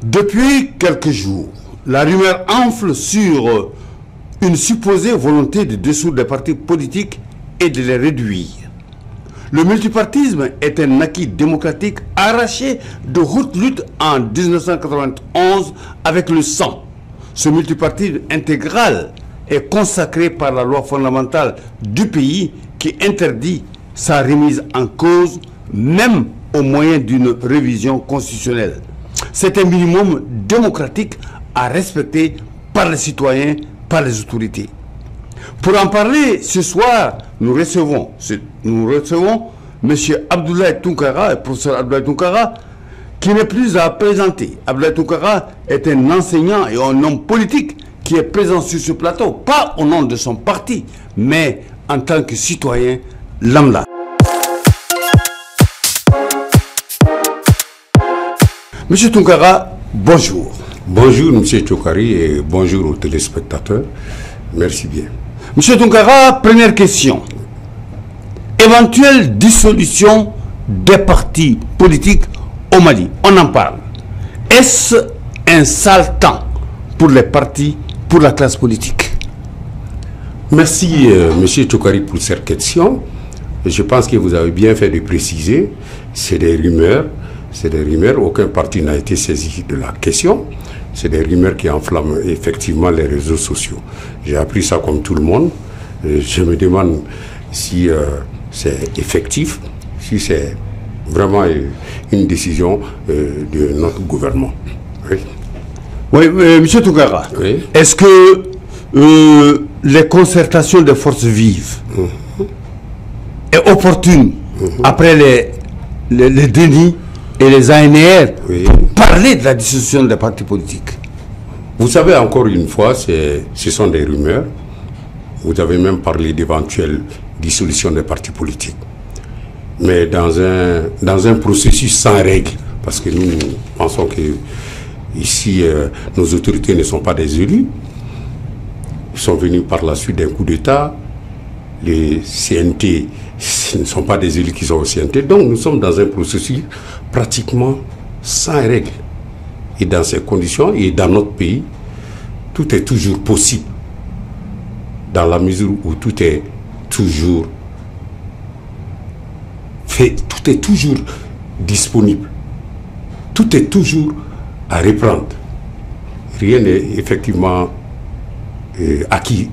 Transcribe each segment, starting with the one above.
Depuis quelques jours, la rumeur enfle sur une supposée volonté de dissoudre les partis politiques et de les réduire. Le multipartisme est un acquis démocratique arraché de haute lutte en 1991 avec le sang. Ce multipartisme intégral est consacré par la loi fondamentale du pays qui interdit sa remise en cause, même au moyen d'une révision constitutionnelle. C'est un minimum démocratique à respecter par les citoyens, par les autorités. Pour en parler, ce soir, nous recevons M. Abdoulaye Tounkara, professeur Abdoulaye Tounkara, qui n'est plus à présenter. Abdoulaye Tounkara est un enseignant et un homme politique qui est présent sur ce plateau, pas au nom de son parti, mais en tant que citoyen lambda. Monsieur Tounkara, bonjour. Bonjour M. Tchokari et bonjour aux téléspectateurs. Merci bien. Monsieur Tounkara, première question. Éventuelle dissolution des partis politiques au Mali. On en parle. Est-ce un sale temps pour les partis, pour la classe politique? Merci M. Tchokari pour cette question. Je pense que vous avez bien fait de préciser. C'est des rumeurs. C'est des rumeurs. Aucun parti n'a été saisi de la question. C'est des rumeurs qui enflamment effectivement les réseaux sociaux. J'ai appris ça comme tout le monde. Je me demande si c'est effectif, si c'est vraiment une décision de notre gouvernement. Oui, M. Tounkara, oui. Est-ce que les concertations des forces vives est opportune après les dénis et les ANR pour parler de la dissolution des partis politiques? Vous savez, encore une fois, ce sont des rumeurs. Vous avez même parlé d'éventuelle dissolution des partis politiques. Mais dans un processus sans règles, parce que nous pensons que ici, nos autorités ne sont pas des élus. Ils sont venus par la suite d'un coup d'État. Les CNT, ce ne sont pas des élus qui sont au CNT. Donc nous sommes dans un processus pratiquement sans règles. Et dans ces conditions, et dans notre pays, tout est toujours possible. Dans la mesure où tout est toujours fait, tout est toujours disponible. Tout est toujours à reprendre. Rien n'est effectivement acquis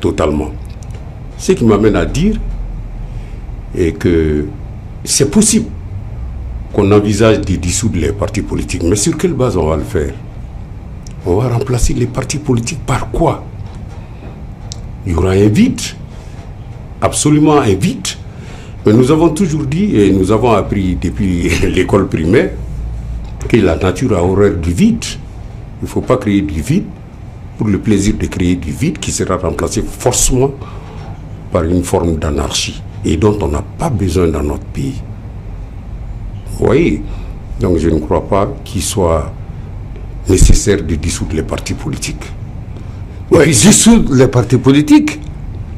totalement. Ce qui m'amène à dire est que c'est possible qu'on envisage de dissoudre les partis politiques. Mais sur quelle base on va le faire? On va remplacer les partis politiques par quoi? Il y aura un vide, absolument un vide. Mais nous avons toujours dit, et nous avons appris depuis l'école primaire, que la nature a horreur du vide. Il ne faut pas créer du vide pour le plaisir de créer du vide qui sera remplacé forcément par une forme d'anarchie et dont on n'a pas besoin dans notre pays. Vous voyez? Donc je ne crois pas qu'il soit nécessaire de dissoudre les partis politiques. Oui, dissoudre les partis politiques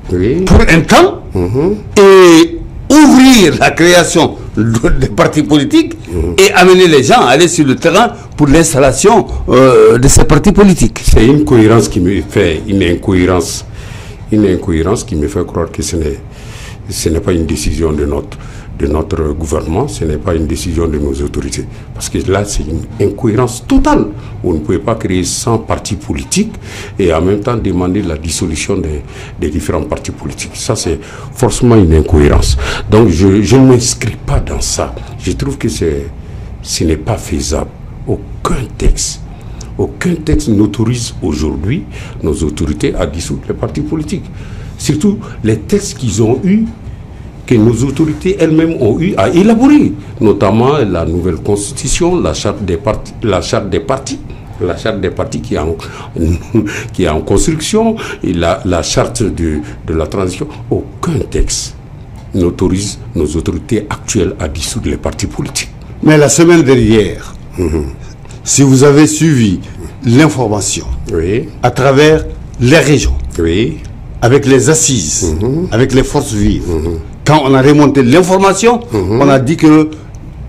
pour un temps et ouvrir la création des partis politiques et amener les gens à aller sur le terrain pour l'installation de ces partis politiques. C'est une cohérence qui me fait une incohérence qui me fait croire que ce n'est pas une décision de notre gouvernement, ce n'est pas une décision de nos autorités. Parce que là, c'est une incohérence totale. Vous ne pouvez pas créer 100 partis politiques et en même temps demander la dissolution des différents partis politiques. Ça, c'est forcément une incohérence. Donc, je ne m'inscris pas dans ça. Je trouve que ce n'est pas faisable. Aucun texte n'autorise aujourd'hui nos autorités à dissoudre les partis politiques. Surtout les textes qu'ils ont eus, que nos autorités elles-mêmes ont eu à élaborer, notamment la nouvelle constitution, la charte des partis qui est en construction, et la charte de la transition. Aucun texte n'autorise nos autorités actuelles à dissoudre les partis politiques. Mais la semaine dernière, si vous avez suivi l'information à travers les régions, avec les assises, avec les forces vives, quand on a remonté l'information, on a dit que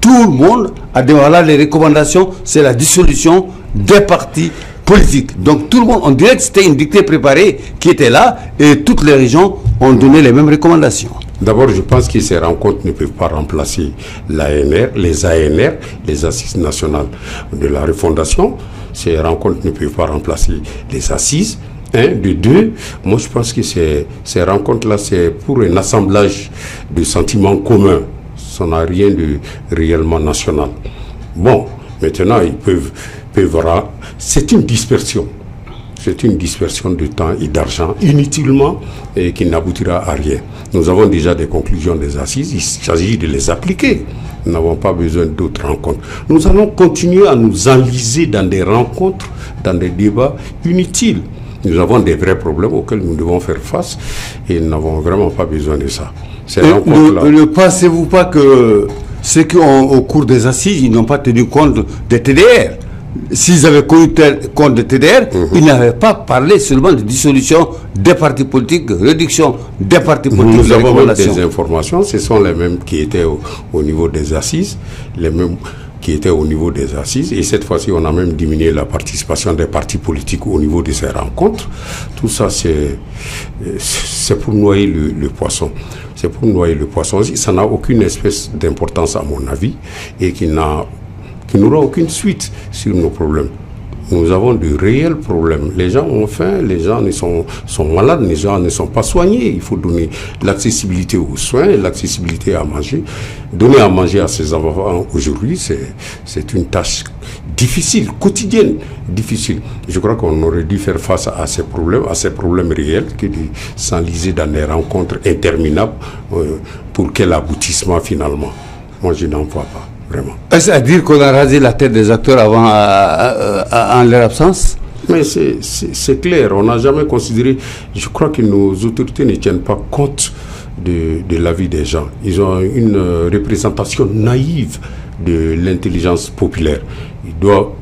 tout le monde a dit voilà, les recommandations, c'est la dissolution des partis politiques. Donc tout le monde, on dirait que c'était une dictée préparée qui était là et toutes les régions ont donné les mêmes recommandations. D'abord, je pense que ces rencontres ne peuvent pas remplacer l'ANR, les ANR, les Assises nationales de la refondation. Ces rencontres ne peuvent pas remplacer les assises. De deux, moi je pense que ces rencontres-là, c'est pour un assemblage de sentiments communs. Ça n'a rien de réellement national. Bon, maintenant, ils peuvent c'est une dispersion. C'est une dispersion de temps et d'argent inutilement et qui n'aboutira à rien. Nous avons déjà des conclusions des assises, il s'agit de les appliquer. Nous n'avons pas besoin d'autres rencontres. Nous allons continuer à nous enliser dans des rencontres, dans des débats inutiles. Nous avons des vrais problèmes auxquels nous devons faire face et nous n'avons vraiment pas besoin de ça. Ne pensez-vous pas que ceux qui ont, au cours des assises, ils n'ont pas tenu compte des TDR? S'ils avaient connu compte des TDR, ils n'avaient pas parlé seulement de dissolution des partis politiques, réduction des partis politiques. Nous avons des informations, ce sont les mêmes qui étaient au niveau des assises, les mêmes qui étaient au niveau des assises, et cette fois-ci on a même diminué la participation des partis politiques au niveau de ces rencontres. Tout ça c'est pour noyer le poisson. C'est pour noyer le poisson. Ça n'a aucune espèce d'importance à mon avis et qui n'aura aucune suite sur nos problèmes. Nous avons de réels problèmes. Les gens ont faim, les gens sont malades, les gens ne sont pas soignés. Il faut donner l'accessibilité aux soins, l'accessibilité à manger. Donner à manger à ces enfants aujourd'hui, c'est une tâche difficile, quotidienne, difficile. Je crois qu'on aurait dû faire face à ces problèmes réels, que de s'enliser dans des rencontres interminables pour quel aboutissement finalement. Moi, je n'en vois pas. Vraiment. Est-ce à dire qu'on a rasé la tête des acteurs avant en leur absence? Mais c'est clair, on n'a jamais considéré, je crois que nos autorités ne tiennent pas compte de la vie des gens. Ils ont une représentation naïve de l'intelligence populaire.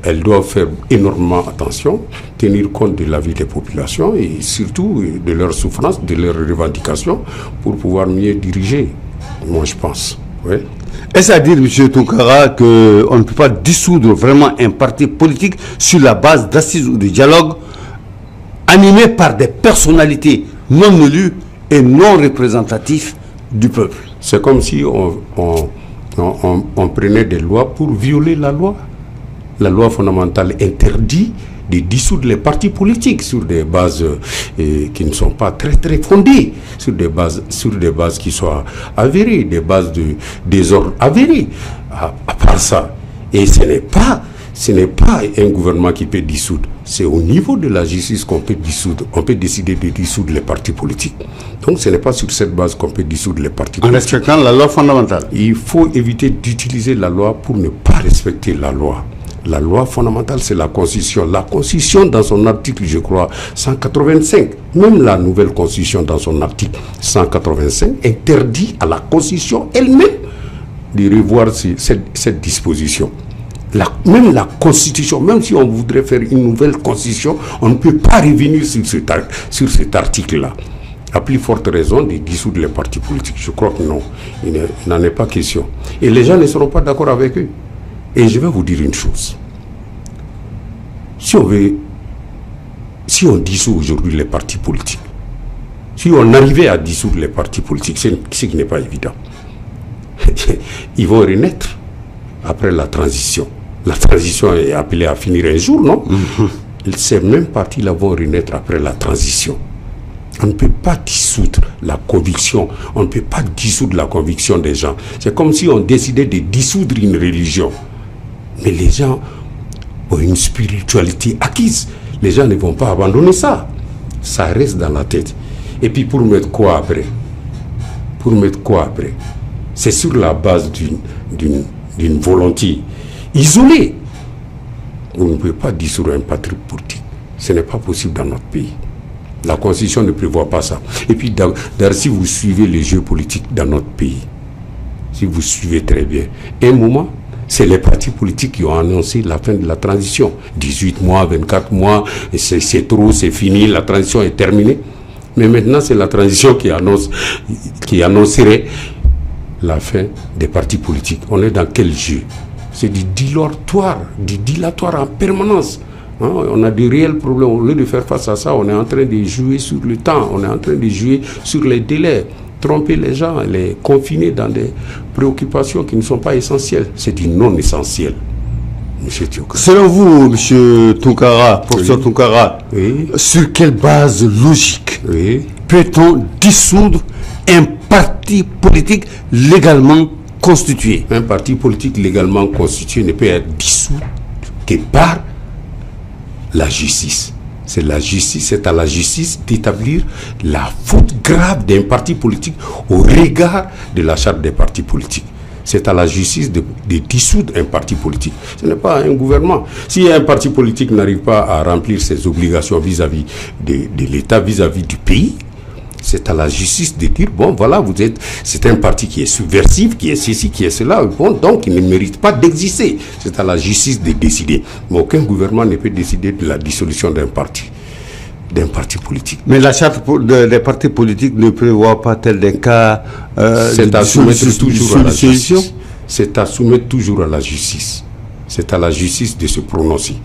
Elles doivent faire énormément attention, tenir compte de la vie des populations et surtout de leurs souffrances, de leurs revendications pour pouvoir mieux diriger, moi je pense. Oui. Est-ce à dire, M. Tounkara, qu'on ne peut pas dissoudre vraiment un parti politique sur la base d'assises ou de dialogue animé par des personnalités non élues et non représentatives du peuple? C'est comme si on prenait des lois pour violer la loi. La loi fondamentale interdit de dissoudre les partis politiques sur des bases qui ne sont pas très fondées, sur des bases qui soient avérées, des bases de désordre avérés. À part ça, et ce n'est pas un gouvernement qui peut dissoudre, c'est au niveau de la justice qu'on peut dissoudre. On peut décider de dissoudre les partis politiques. Donc ce n'est pas sur cette base qu'on peut dissoudre les partis politiques. En respectant la loi fondamentale. Il faut éviter d'utiliser la loi pour ne pas respecter la loi. La loi fondamentale, c'est la Constitution. La Constitution, dans son article, je crois, 185, même la nouvelle Constitution, dans son article 185, interdit à la Constitution elle-même de revoir cette disposition. Même la Constitution, même si on voudrait faire une nouvelle Constitution, on ne peut pas revenir sur cet article-là. À plus forte raison de dissoudre les partis politiques. Je crois que non, il n'en est pas question. Et les gens ne seront pas d'accord avec eux. Et je vais vous dire une chose. Si on dissout aujourd'hui les partis politiques, si on arrivait à dissoudre les partis politiques, ce qui n'est pas évident, ils vont renaître après la transition. La transition est appelée à finir un jour, non? Ces mêmes partis-là vont renaître après la transition. On ne peut pas dissoudre la conviction, on ne peut pas dissoudre la conviction des gens. C'est comme si on décidait de dissoudre une religion. Mais les gens ont une spiritualité acquise. Les gens ne vont pas abandonner ça. Ça reste dans la tête. Et puis pour mettre quoi après? Pour mettre quoi après? C'est sur la base d'une volonté isolée. Vous ne pouvez pas dissoudre un parti politique. Ce n'est pas possible dans notre pays. La Constitution ne prévoit pas ça. Et puis d'ailleurs, si vous suivez les jeux politiques dans notre pays, si vous suivez très bien, un moment, c'est les partis politiques qui ont annoncé la fin de la transition. 18 mois, 24 mois, c'est trop, c'est fini, la transition est terminée. Mais maintenant, c'est la transition qui annoncerait la fin des partis politiques. On est dans quel jeu? C'est du dilatoire en permanence. Hein? On a de réels problèmes. Au lieu de faire face à ça, on est en train de jouer sur le temps, on est en train de jouer sur les délais, tromper les gens, les confiner dans des préoccupations qui ne sont pas essentielles. C'est du non-essentiel. Monsieur Tounkara. Selon vous, Monsieur Tounkara, professeur Tounkara, sur quelle base logique peut-on dissoudre un parti politique légalement constitué? Un parti politique légalement constitué ne peut être dissous que par la justice. C'est à la justice d'établir la faute grave d'un parti politique au regard de la charte des partis politiques. C'est à la justice de dissoudre un parti politique. Ce n'est pas un gouvernement. Si un parti politique n'arrive pas à remplir ses obligations vis-à-vis de l'État, vis-à-vis du pays, c'est à la justice de dire, bon voilà, c'est un parti qui est subversif, qui est ceci, qui est cela, bon, donc il ne mérite pas d'exister. C'est à la justice de décider. Mais aucun gouvernement ne peut décider de la dissolution d'un parti politique. Mais la charte des partis politiques ne prévoit pas tel des cas c'est à soumettre toujours à la justice. C'est à soumettre toujours à la justice. C'est à la justice de se prononcer.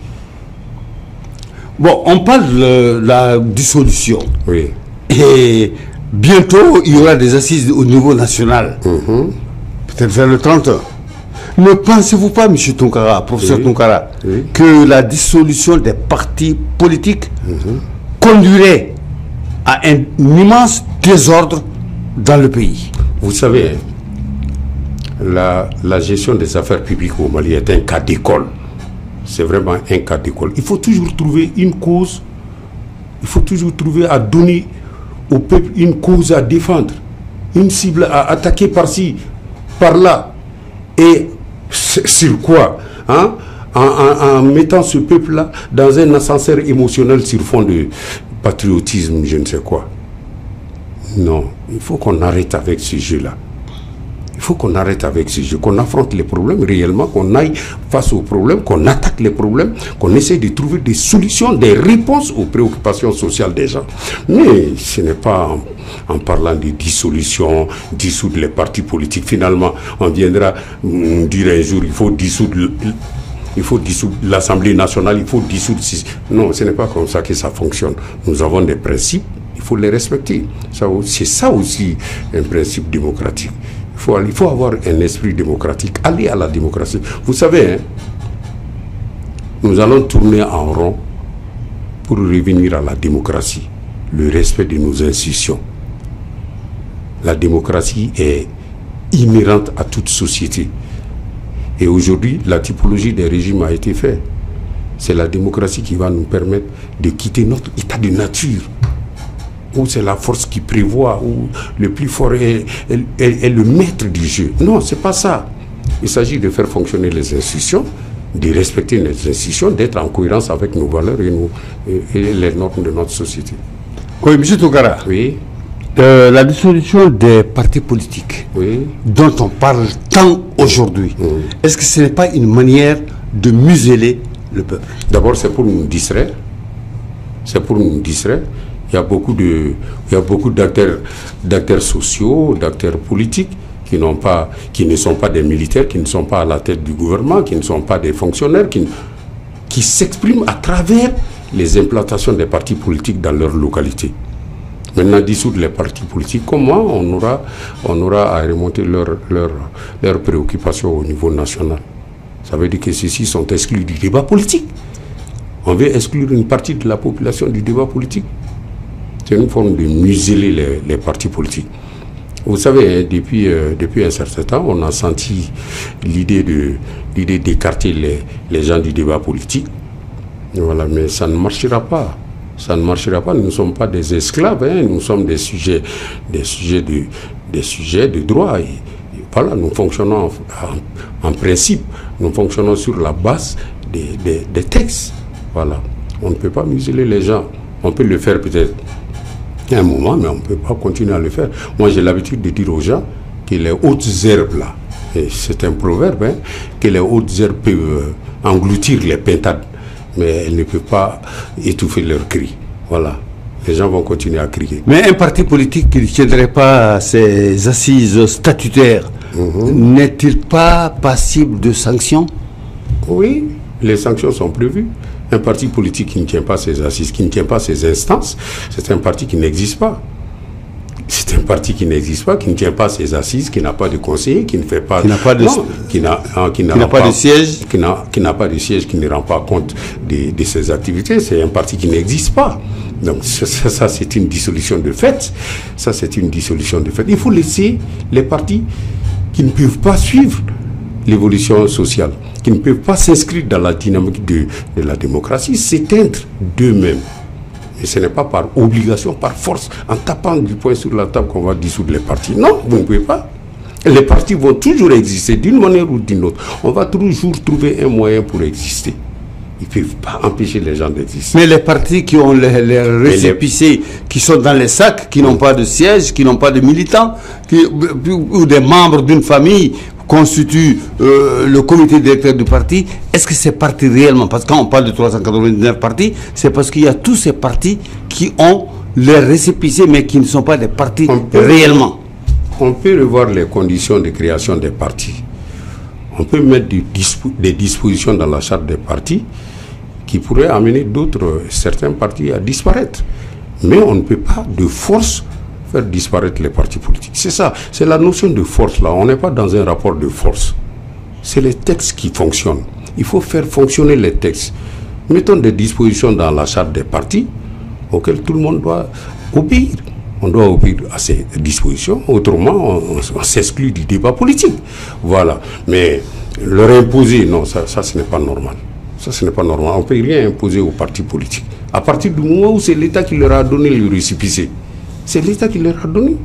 Bon, on parle de la dissolution. Oui. Et bientôt, il y aura des assises au niveau national. Peut-être vers le 31. Ne pensez-vous pas, M. Tounkara, professeur Tounkara, que la dissolution des partis politiques conduirait à un immense désordre dans le pays? Vous savez, la gestion des affaires publiques au Mali est un cas d'école. C'est vraiment un cas d'école. Il faut toujours trouver une cause. Il faut toujours trouver à donner au peuple une cause à défendre, une cible à attaquer par-ci, par-là. Et sur quoi, hein? En mettant ce peuple-là dans un ascenseur émotionnel sur fond de patriotisme, je ne sais quoi. Non, il faut qu'on arrête avec ce jeu-là. Il faut qu'on arrête avec ce jeu, qu'on affronte les problèmes réellement, qu'on aille face aux problèmes, qu'on attaque les problèmes, qu'on essaie de trouver des solutions, des réponses aux préoccupations sociales des gens. Mais ce n'est pas en parlant de dissolution, dissoudre les partis politiques. Finalement, on viendra dire un jour, il faut dissoudre l'Assemblée nationale, il faut dissoudre... Non, ce n'est pas comme ça que ça fonctionne. Nous avons des principes, il faut les respecter. C'est ça aussi un principe démocratique. Il faut avoir un esprit démocratique, aller à la démocratie. Vous savez, hein, nous allons tourner en rond pour revenir à la démocratie, le respect de nos institutions. La démocratie est inhérente à toute société. Et aujourd'hui, la typologie des régimes a été faite. C'est la démocratie qui va nous permettre de quitter notre état de nature, où c'est la force qui prévoit, où le plus fort est le maître du jeu. Non, ce n'est pas ça. Il s'agit de faire fonctionner les institutions, de respecter les institutions, d'être en cohérence avec nos valeurs et les normes de notre société. Oui, M. Tounkara. Oui. La dissolution des partis politiques, dont on parle tant aujourd'hui, est-ce que ce n'est pas une manière de museler le peuple? D'abord, c'est pour nous distraire. C'est pour nous distraire. Il y a beaucoup d'acteurs sociaux, d'acteurs politiques qui ne sont pas des militaires, qui ne sont pas à la tête du gouvernement, qui ne sont pas des fonctionnaires, qui s'expriment à travers les implantations des partis politiques dans leur localité. Maintenant, dissoudre les partis politiques, comment on aura à remonter leurs préoccupations au niveau national? Ça veut dire que ceux-ci sont exclus du débat politique. On veut exclure une partie de la population du débat politique. C'est une forme de museler les partis politiques. Vous savez, depuis un certain temps, on a senti l'idée d'écarter les gens du débat politique. Voilà, mais ça ne marchera pas. Ça ne marchera pas. Nous ne sommes pas des esclaves, hein. Nous sommes des sujets de droit. Et voilà, nous fonctionnons en principe. Nous fonctionnons sur la base des textes. Voilà. On ne peut pas museler les gens. On peut le faire peut-être à un moment, mais on ne peut pas continuer à le faire. Moi, j'ai l'habitude de dire aux gens que les hautes herbes, là, et c'est un proverbe, hein, que les hautes herbes peuvent engloutir les pintades, mais elles ne peuvent pas étouffer leurs cris. Voilà. Les gens vont continuer à crier. Mais un parti politique qui ne tiendrait pas ses assises statutaires n'est-il pas passible de sanctions? Oui, les sanctions sont prévues. Un parti politique qui ne tient pas ses assises, qui ne tient pas ses instances, c'est un parti qui n'existe pas. C'est un parti qui n'existe pas, qui ne tient pas ses assises, qui n'a pas de conseiller, qui ne fait pas... Qui n'a pas de, qui n'a pas de siège. Qui n'a pas de siège, qui ne rend pas compte de ses activités. C'est un parti qui n'existe pas. Donc ça c'est une dissolution de fait. Ça, c'est une dissolution de fait. Il faut laisser les partis qui ne peuvent pas suivre l'évolution sociale, qui ne peuvent pas s'inscrire dans la dynamique de la démocratie, s'éteindre d'eux-mêmes. Et ce n'est pas par obligation, par force, en tapant du poing sur la table qu'on va dissoudre les partis. Non, vous ne pouvez pas. Les partis vont toujours exister d'une manière ou d'une autre. On va toujours trouver un moyen pour exister. Ils ne peuvent pas empêcher les gens d'exister. Mais les partis qui ont les récépissés, qui sont dans les sacs, qui n'ont pas de siège, qui n'ont pas de militants, ou des membres d'une famille constituent le comité directeur du parti, est-ce que ces partis réellement, parce que quand on parle de 399 partis, c'est parce qu'il y a tous ces partis qui ont les récépissés, mais qui ne sont pas des partis réellement. On peut revoir les conditions de création des partis. On peut mettre des dispositions dans la charte des partis qui pourraient amener certains partis à disparaître. Mais on ne peut pas de force faire disparaître les partis politiques. C'est ça, c'est la notion de force là. On n'est pas dans un rapport de force. C'est les textes qui fonctionnent. Il faut faire fonctionner les textes. Mettons des dispositions dans la charte des partis auxquelles tout le monde doit obéir. On doit obéir à ces dispositions, autrement on s'exclut du débat politique. Voilà. Mais leur imposer, non, ça ce n'est pas normal. Ça ce n'est pas normal. On ne peut rien imposer aux partis politiques. À partir du moment où c'est l'État qui leur a donné le récépissé. C'est l'État qui leur a donné.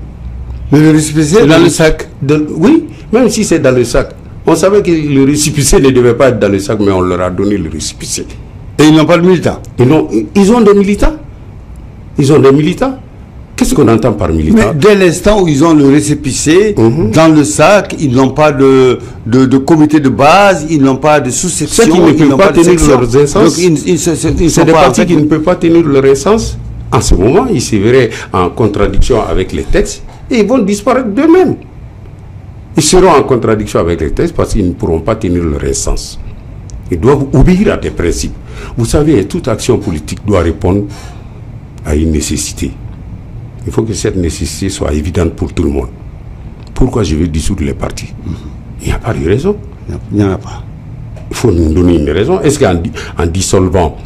Mais le récépissé est dans le sac. Oui, même si c'est dans le sac. On savait que le récépissé ne devait pas être dans le sac, mais on leur a donné le récépissé. Et ils n'ont pas de militants. Ils ont des militants. Ils ont des militants. Qu'est-ce qu'on entend par militant? Mais dès l'instant où ils ont le récépissé, dans le sac, ils n'ont pas de comité de base, ils n'ont pas de sous-section. Ceux qui ne peuvent pas tenir leurs instances, c'est des partis qui ne peuvent pas tenir leur instance. En ce moment, ils se verraient en contradiction avec les textes et ils vont disparaître d'eux-mêmes. Ils seront en contradiction avec les textes parce qu'ils ne pourront pas tenir leur instance. Ils doivent obéir à des principes. Vous savez, toute action politique doit répondre à une nécessité. Il faut que cette nécessité soit évidente pour tout le monde. Pourquoi je vais dissoudre les partis? Il n'y a pas de raison. Il n'y en a pas. Il faut nous donner une raison. Est-ce qu'en dissolvant,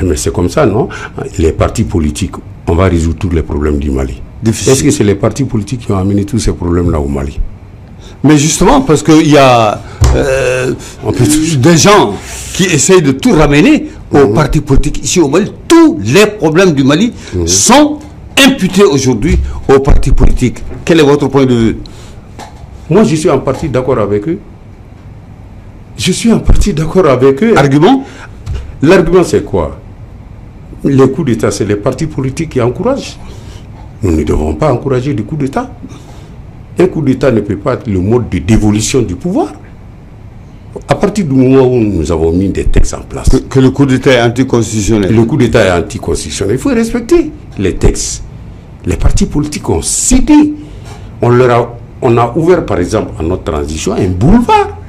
mais c'est comme ça, non? Les partis politiques, on va résoudre tous les problèmes du Mali. Est-ce que c'est les partis politiques qui ont amené tous ces problèmes-là au Mali? Mais justement, parce qu'il y a des gens qui essayent de tout ramener aux partis politiques ici au Mali. Tous les problèmes du Mali sont imputés aujourd'hui aux partis politiques. Quel est votre point de vue? Moi, je suis en partie d'accord avec eux. Je suis en partie d'accord avec eux. Argument? L'argument, c'est quoi? Les coups d'État, c'est les partis politiques qui encouragent. Nous ne devons pas encourager des coups d'État. Un coup d'État ne peut pas être le mode de dévolution du pouvoir. À partir du moment où nous avons mis des textes en place. Que le coup d'État est anticonstitutionnel. Le coup d'État est anticonstitutionnel. Il faut respecter les textes. Les partis politiques ont cédé. On a ouvert, par exemple, à notre transition, un boulevard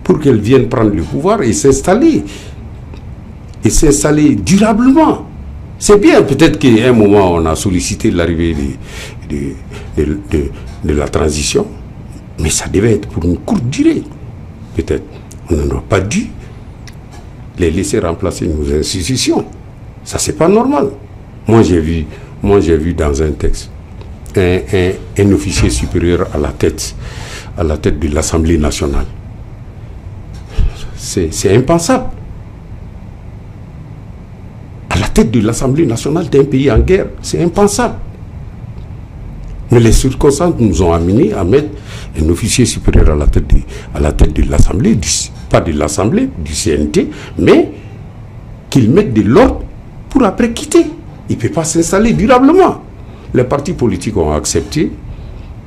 pour qu'elles viennent prendre le pouvoir et s'installer. Et s'installer durablement. C'est bien, peut-être qu'à un moment, on a sollicité l'arrivée de la transition, mais ça devait être pour une courte durée. Peut-être. On n'aurait pas dû les laisser remplacer nos institutions. Ça, c'est pas normal. Moi, j'ai vu dans un texte un officier supérieur à la tête de l'Assemblée nationale. C'est impensable. À la tête de l'Assemblée nationale d'un pays en guerre, c'est impensable. Mais les circonstances nous ont amenés à mettre un officier supérieur à la tête de l'Assemblée, pas de l'Assemblée, du CNT, mais qu'il mette de l'ordre pour après quitter. Il ne peut pas s'installer durablement. Les partis politiques ont accepté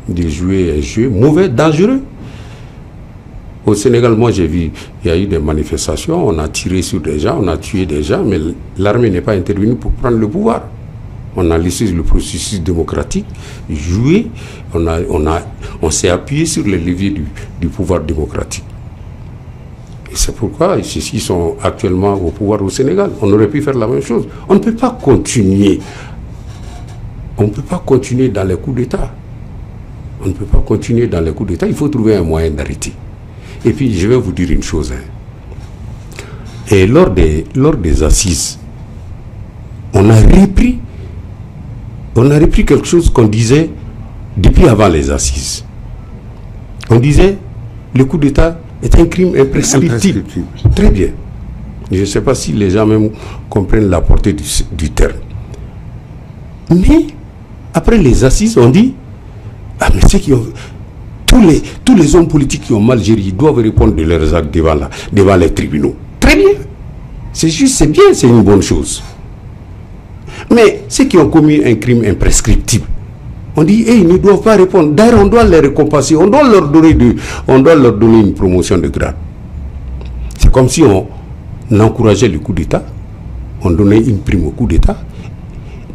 de jouer un jeu mauvais, dangereux. Au Sénégal, moi j'ai vu, il y a eu des manifestations, on a tiré sur des gens, on a tué des gens, mais l'armée n'est pas intervenue pour prendre le pouvoir. On a laissé le processus démocratique jouer. On s'est appuyé sur les leviers du pouvoir démocratique. Et c'est pourquoi ils sont actuellement au pouvoir au Sénégal. On aurait pu faire la même chose. On ne peut pas continuer. On ne peut pas continuer dans les coups d'État. On ne peut pas continuer dans les coups d'État. Il faut trouver un moyen d'arrêter. Et puis, je vais vous dire une chose. Et lors des assises, on a repris quelque chose qu'on disait depuis avant les assises. On disait le coup d'État est un crime imprescriptible. Très bien. Je ne sais pas si les gens même comprennent la portée du terme. Mais après les assises, on dit mais ceux qui ont tous les hommes politiques qui ont mal géré, ils doivent répondre de leurs actes devant les tribunaux. Très bien. C'est juste, c'est bien, c'est une bonne chose. Mais ceux qui ont commis un crime imprescriptible, on dit, ils ne doivent pas répondre. D'ailleurs, on doit les récompenser, on doit leur donner une promotion de grade. C'est comme si on encourageait le coup d'État, on donnait une prime au coup d'État,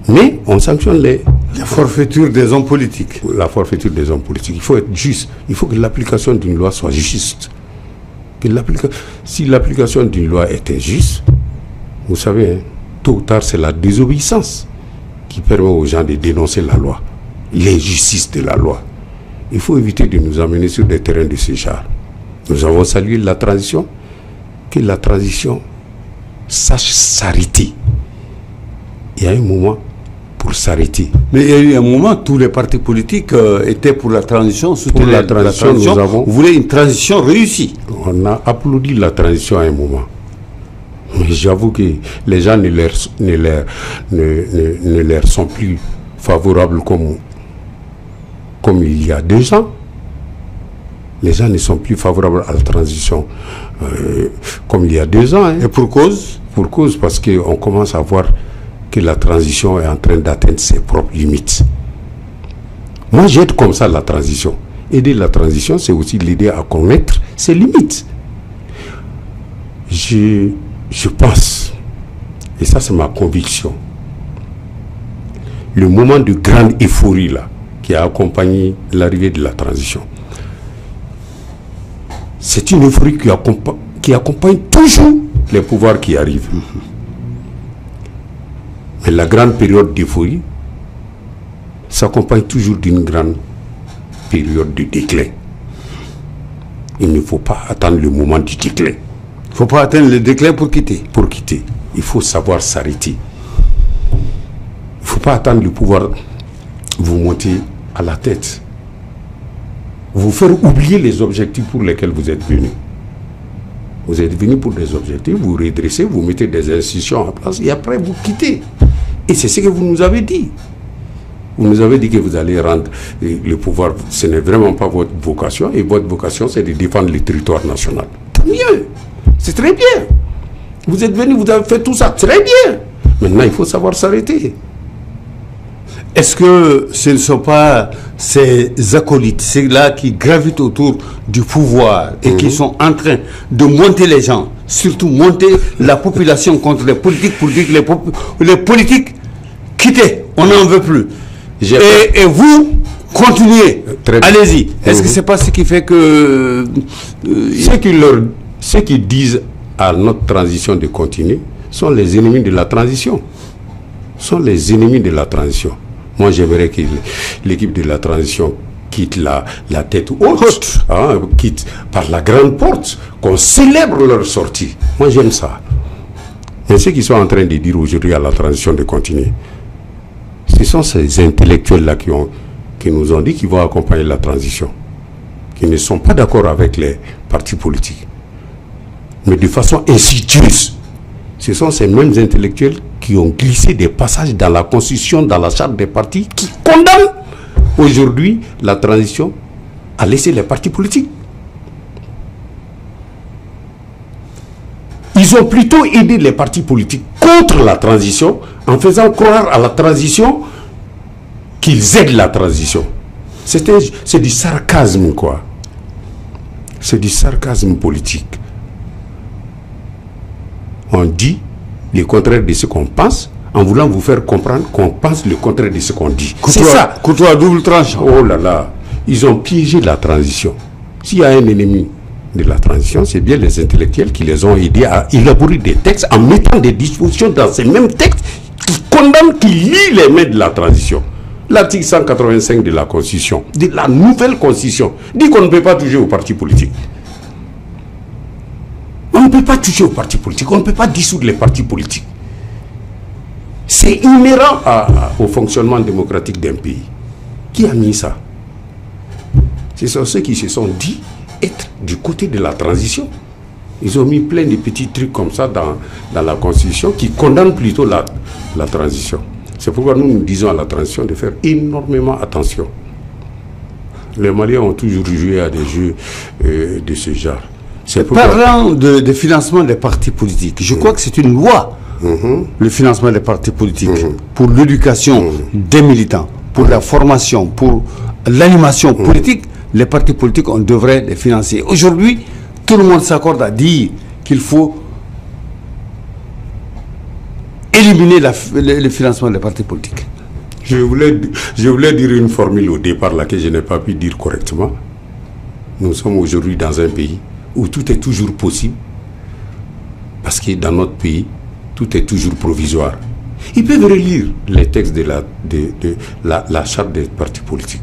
mais on sanctionne la forfaiture des hommes politiques. La forfaiture des hommes politiques. Il faut être juste. Il faut que l'application d'une loi soit juste. Si l'application d'une loi est injuste, vous savez, tôt ou tard, c'est la désobéissance qui permet aux gens de dénoncer la loi, l'injustice de la loi. Il faut éviter de nous amener sur des terrains de ce genre. Nous avons salué la transition, que la transition sache s'arrêter. Il y a un moment pour s'arrêter. Mais il y a eu un moment, tous les partis politiques étaient pour la transition, pour la transition, vous voulez une transition réussie. On a applaudi la transition à un moment. Mais j'avoue que les gens ne leur sont plus favorables comme il y a 2 ans. Les gens ne sont plus favorables à la transition comme il y a 2 ans. Et pour cause? Pour cause, parce qu'on commence à voir que la transition est en train d'atteindre ses propres limites. Moi, j'aide comme ça la transition. Aider la transition, c'est aussi l'aider à connaître ses limites. Je pense, et ça c'est ma conviction, le moment de grande euphorie là, qui a accompagné l'arrivée de la transition, c'est une euphorie qui accompagne toujours les pouvoirs qui arrivent. Mais la grande période d'euphorie s'accompagne toujours d'une grande période de déclin. Il ne faut pas attendre le moment du déclin. Il ne faut pas atteindre le déclin pour quitter. Pour quitter. Il faut savoir s'arrêter. Il ne faut pas attendre le pouvoir vous monter à la tête. Vous faire oublier les objectifs pour lesquels vous êtes venu. Vous êtes venu pour des objectifs, vous redressez, vous mettez des institutions en place et après vous quittez. Et c'est ce que vous nous avez dit. Vous nous avez dit que vous allez rendre le pouvoir. Ce n'est vraiment pas votre vocation. Et votre vocation, c'est de défendre le territoire national. Tant mieux. C'est très bien. Vous êtes venu, vous avez fait tout ça. Très bien. Maintenant, il faut savoir s'arrêter. Est-ce que ce ne sont pas ces acolytes, ceux-là qui gravitent autour du pouvoir et qui sont en train de monter les gens, surtout monter la population contre les politiques pour dire que les politiques, quittez, on n'en veut plus. Et vous, continuez, allez-y. Est-ce que ce n'est pas ce qui fait que... Ceux qui disent à notre transition de continuer sont les ennemis de la transition. Sont les ennemis de la transition. Moi, j'aimerais que l'équipe de la transition quitte la tête haute, quitte par la grande porte, qu'on célèbre leur sortie. Moi, j'aime ça. Et ceux qui sont en train de dire aujourd'hui à la transition de continuer, ce sont ces intellectuels-là qui nous ont dit qu'ils vont accompagner la transition, qui ne sont pas d'accord avec les partis politiques. Mais de façon insidieuse, ce sont ces mêmes intellectuels qui ont glissé des passages dans la Constitution, dans la charte des partis, qui condamnent aujourd'hui la transition à laisser les partis politiques. Ils ont plutôt aidé les partis politiques contre la transition en faisant croire à la transition qu'ils aident la transition. C'est du sarcasme, quoi. C'est du sarcasme politique. On dit le contraire de ce qu'on pense en voulant vous faire comprendre qu'on pense le contraire de ce qu'on dit. C'est ça. Couteau à double tranchant. Oh là là, ils ont piégé la transition. S'il y a un ennemi de la transition, c'est bien les intellectuels qui les ont aidés à élaborer des textes en mettant des dispositions dans ces mêmes textes qui condamnent, qui lient les mains de la transition. L'article 185 de la Constitution, de la nouvelle Constitution, dit qu'on ne peut pas toucher aux partis politiques. On ne peut pas toucher aux partis politiques, on ne peut pas dissoudre les partis politiques. C'est inhérent au fonctionnement démocratique d'un pays. Qui a mis ça? Ce sont ceux qui se sont dit être du côté de la transition. Ils ont mis plein de petits trucs comme ça dans la Constitution qui condamnent plutôt la transition. C'est pourquoi nous disons à la transition de faire énormément attention. Les Maliens ont toujours joué à des jeux de ce genre. Parlant de financement des partis politiques, je crois que c'est une loi, le financement des partis politiques, pour l'éducation des militants, pour la formation, pour l'animation politique. Les partis politiques, on devrait les financer. Aujourd'hui, tout le monde s'accorde à dire qu'il faut éliminer le financement des partis politiques. Je voulais dire une formule au départ là que je n'ai pas pu dire correctement. Nous sommes aujourd'hui dans un pays où tout est toujours possible, parce que dans notre pays, tout est toujours provisoire. Ils peuvent relire les textes de la charte des partis politiques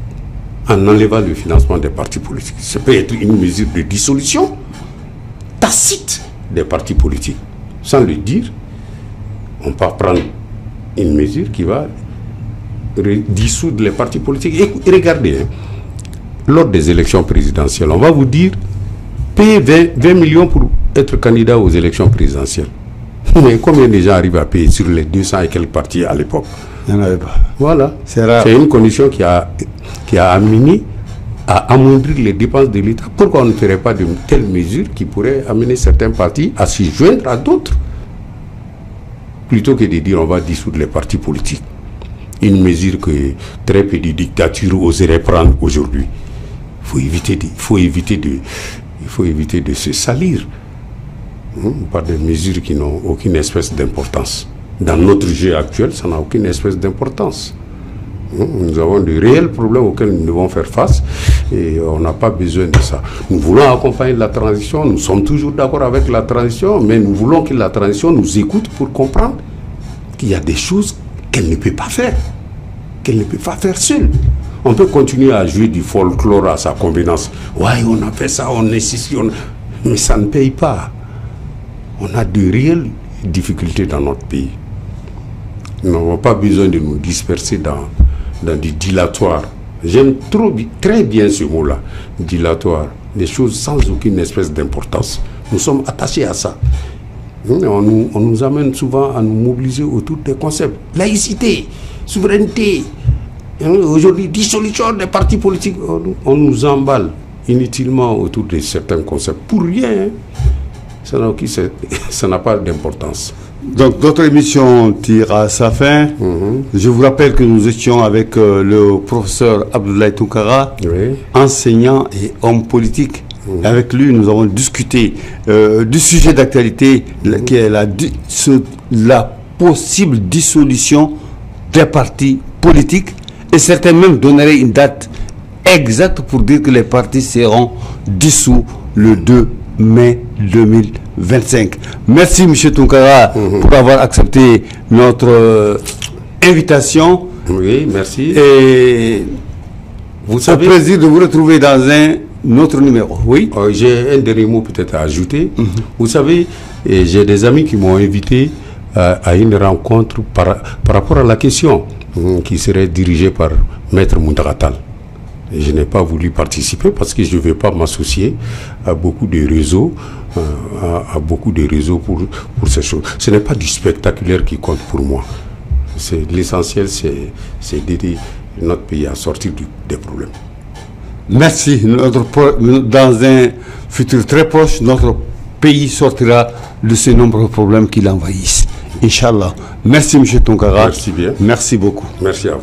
en enlevant le financement des partis politiques. Ça peut être une mesure de dissolution tacite des partis politiques. Sans le dire, on peut prendre une mesure qui va dissoudre les partis politiques. Et regardez, lors des élections présidentielles, on va vous dire payer 20 millions pour être candidat aux élections présidentielles. Mais combien de gens arrivent à payer sur les 200 et quelques partis à l'époque? Il n'y en avait pas. Voilà. C'est rare. C'est une condition qui a amené à amoindrir les dépenses de l'État. Pourquoi on ne ferait pas de telles mesures qui pourraient amener certains partis à s'y joindre à d'autres, plutôt que de dire on va dissoudre les partis politiques? Une mesure que très peu de dictatures oseraient prendre aujourd'hui. Il faut éviter de se salir par des mesures qui n'ont aucune espèce d'importance. Dans notre jeu actuel, ça n'a aucune espèce d'importance. Nous avons de réels problèmes auxquels nous devons faire face et on n'a pas besoin de ça. Nous voulons accompagner la transition, nous sommes toujours d'accord avec la transition, mais nous voulons que la transition nous écoute pour comprendre qu'il y a des choses qu'elle ne peut pas faire, seule. On peut continuer à jouer du folklore à sa convenance. Ouais, on a fait ça, on est ici, mais ça ne paye pas. On a de réelles difficultés dans notre pays. Nous n'avons pas besoin de nous disperser dans du dilatoire. J'aime très bien ce mot-là, dilatoire. Des choses sans aucune espèce d'importance. Nous sommes attachés à ça. On nous amène souvent à nous mobiliser autour des concepts. Laïcité, souveraineté. Aujourd'hui, dissolution des partis politiques. On nous emballe inutilement autour de certains concepts. Pour rien, ça n'a pas d'importance. Donc notre émission tire à sa fin. Je vous rappelle que nous étions avec le professeur Abdoulaye Tounkara, enseignant et homme politique. Avec lui, nous avons discuté du sujet d'actualité qui est la possible dissolution des partis politiques. Et certains même donneraient une date exacte pour dire que les partis seront dissous le 2 mai 2025. Merci M. Tounkara pour avoir accepté notre invitation. Oui, merci. Et vous savez, au plaisir de vous retrouver dans un autre numéro. Oui. J'ai un dernier mot peut-être à ajouter. Vous savez, j'ai des amis qui m'ont invité à une rencontre par rapport à la question qui serait dirigée par Maître Moundaratal. Je n'ai pas voulu participer parce que je ne vais pas m'associer à beaucoup de réseaux, pour ces choses. Ce n'est pas du spectaculaire qui compte pour moi. L'essentiel, c'est d'aider notre pays à sortir des problèmes. Merci. Dans un futur très proche, notre pays sortira de ces nombreux problèmes qui l'envahissent. Inch'Allah. Merci M. Tounkara. Merci bien. Merci beaucoup. Merci à vous.